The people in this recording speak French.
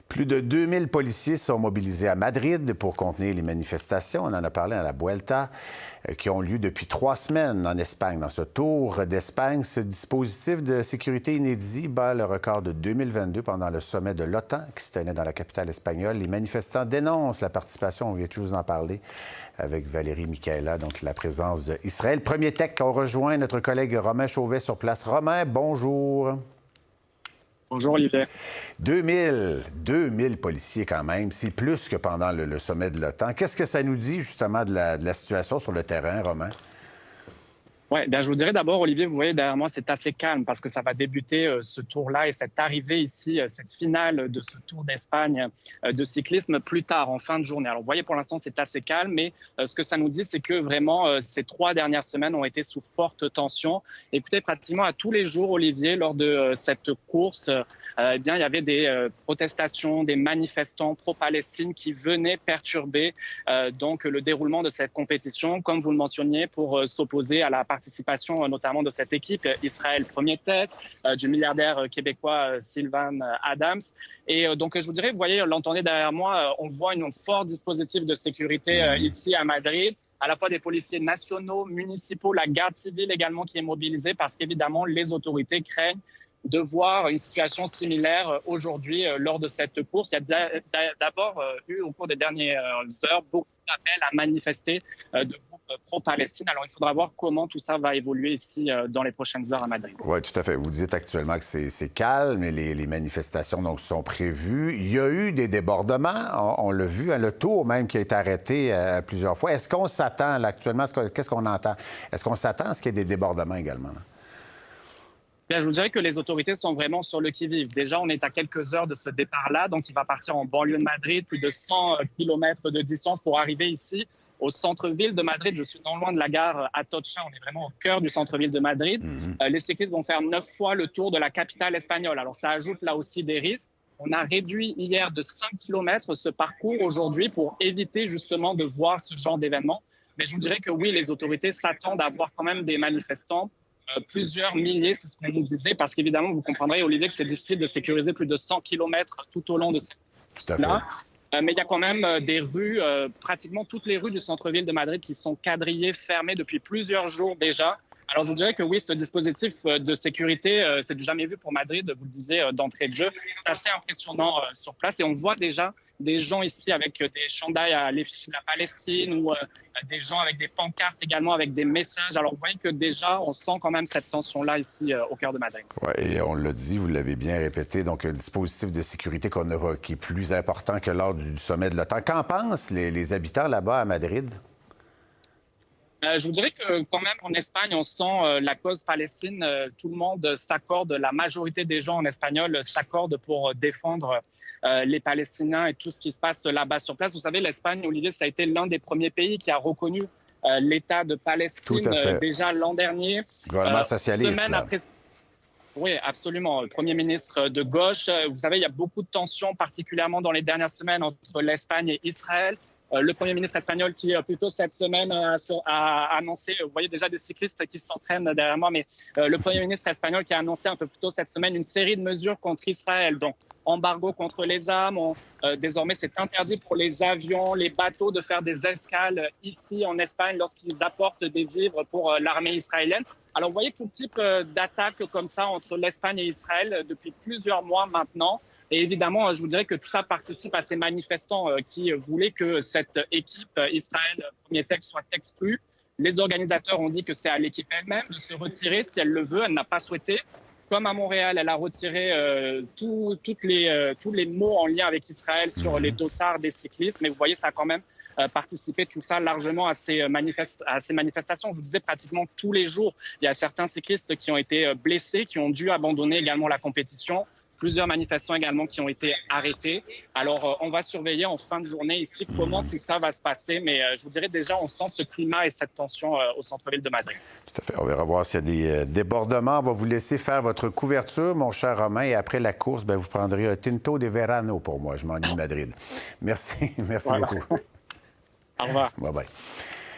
Plus de 2000 policiers sont mobilisés à Madrid pour contenir les manifestations. On en a parlé à la Vuelta, qui ont lieu depuis 3 semaines en Espagne. Dans ce tour d'Espagne, ce dispositif de sécurité inédit bat le record de 2022 pendant le sommet de l'OTAN qui se tenait dans la capitale espagnole. Les manifestants dénoncent la participation, on vient toujours en parler, avec Valérie Michaela, donc la présence d'Israël. Premier Tech, on rejoint notre collègue Romain Chauvet sur place. Romain, bonjour. Bonjour Olivier. 2000 policiers quand même, c'est plus que pendant le sommet de l'OTAN. Qu'est-ce que ça nous dit justement de la situation sur le terrain, Romain? Oui, bien, je vous dirais d'abord, Olivier, vous voyez derrière moi, c'est assez calme parce que ça va débuter ce tour-là et cette arrivée ici, cette finale de ce Tour d'Espagne de cyclisme plus tard, en fin de journée. Alors, vous voyez, pour l'instant, c'est assez calme, mais ce que ça nous dit, c'est que vraiment, ces 3 dernières semaines ont été sous forte tension. Écoutez, pratiquement à tous les jours, Olivier, lors de cette course, eh bien, il y avait des protestations, des manifestants pro-Palestine qui venaient perturber donc le déroulement de cette compétition, comme vous le mentionniez, pour s'opposer à la participation notamment de cette équipe Israël Premier Tech, du milliardaire québécois Sylvan Adams. Et donc, je vous dirais, vous voyez, l'entendez derrière moi, on voit un fort dispositif de sécurité ici à Madrid, à la fois des policiers nationaux, municipaux, la garde civile également qui est mobilisée parce qu'évidemment, les autorités craignent de voir une situation similaire aujourd'hui lors de cette course. Il y a d'abord eu au cours des dernières heures beaucoup d'appels à manifester de groupes pro-Palestine. Alors il faudra voir comment tout ça va évoluer ici dans les prochaines heures à Madrid. Oui, tout à fait. Vous dites actuellement que c'est calme et les manifestations donc, sont prévues. Il y a eu des débordements, on l'a vu, le tour même qui a été arrêté plusieurs fois. Est-ce qu'on s'attend là, actuellement, qu'est-ce qu'on entend? Est-ce qu'on s'attend à ce qu'il y ait des débordements également? Là? Bien, je vous dirais que les autorités sont vraiment sur le qui-vive. Déjà, on est à quelques heures de ce départ-là, donc il va partir en banlieue de Madrid, plus de 100 kilomètres de distance pour arriver ici au centre-ville de Madrid. Je suis non loin de la gare Atocha, on est vraiment au cœur du centre-ville de Madrid. Les cyclistes vont faire 9 fois le tour de la capitale espagnole. Alors ça ajoute là aussi des risques. On a réduit hier de 5 kilomètres ce parcours aujourd'hui pour éviter justement de voir ce genre d'événement. Mais je vous dirais que oui, les autorités s'attendent à voir quand même des manifestants. Plusieurs milliers, c'est ce qu'on nous disait, parce qu'évidemment, vous comprendrez, Olivier, que c'est difficile de sécuriser plus de 100 kilomètres tout au long de cette course-là. Mais il y a quand même des rues, pratiquement toutes les rues du centre-ville de Madrid qui sont quadrillées, fermées depuis plusieurs jours déjà. Alors, je vous dirais que oui, ce dispositif de sécurité, c'est du jamais vu pour Madrid, vous le disiez d'entrée de jeu. C'est assez impressionnant sur place et on voit déjà des gens ici avec des chandails à l'effigie de la Palestine ou des gens avec des pancartes également avec des messages. Alors, vous voyez que déjà, on sent quand même cette tension-là ici au cœur de Madrid. Oui, et on l'a dit, vous l'avez bien répété, donc un dispositif de sécurité qui est plus important que lors du sommet de l'OTAN. Qu'en pensent les habitants là-bas à Madrid? Je vous dirais que quand même en Espagne, on sent la cause palestine. Tout le monde s'accorde, la majorité des gens en espagnol s'accordent pour défendre les Palestiniens et tout ce qui se passe là-bas sur place. Vous savez, l'Espagne, Olivier, ça a été l'un des premiers pays qui a reconnu l'État de Palestine déjà l'an dernier. Gouvernement socialiste. Semaine après... Oui, absolument. Le Premier ministre de gauche. Vous savez, il y a beaucoup de tensions, particulièrement dans les dernières semaines entre l'Espagne et Israël. Le Premier ministre espagnol qui, plutôt cette semaine, a annoncé, vous voyez déjà des cyclistes qui s'entraînent derrière moi, mais le Premier ministre espagnol qui a annoncé un peu plus tôt cette semaine une série de mesures contre Israël. Donc, embargo contre les armes. Désormais, c'est interdit pour les avions, les bateaux de faire des escales ici en Espagne lorsqu'ils apportent des vivres pour l'armée israélienne. Alors, vous voyez tout type d'attaques comme ça entre l'Espagne et Israël depuis plusieurs mois maintenant. Et évidemment, je vous dirais que tout ça participe à ces manifestants qui voulaient que cette équipe Israël Premier Tech soit exclue. Les organisateurs ont dit que c'est à l'équipe elle-même de se retirer si elle le veut. Elle n'a pas souhaité. Comme à Montréal, elle a retiré tous les mots en lien avec Israël sur les dossards des cyclistes. Mais vous voyez, ça a quand même participé tout ça largement à ces manifestations. Je vous disais pratiquement tous les jours, il y a certains cyclistes qui ont été blessés, qui ont dû abandonner également la compétition. Plusieurs manifestants également qui ont été arrêtés. Alors, on va surveiller en fin de journée ici comment tout ça va se passer. Mais je vous dirais déjà, on sent ce climat et cette tension au centre-ville de Madrid. Tout à fait. On verra voir s'il y a des débordements. On va vous laisser faire votre couverture, mon cher Romain. Et après la course, vous prendrez un Tinto de Verano pour moi. Je m'ennuie de Madrid. Merci. Merci beaucoup. Au revoir. Bye-bye.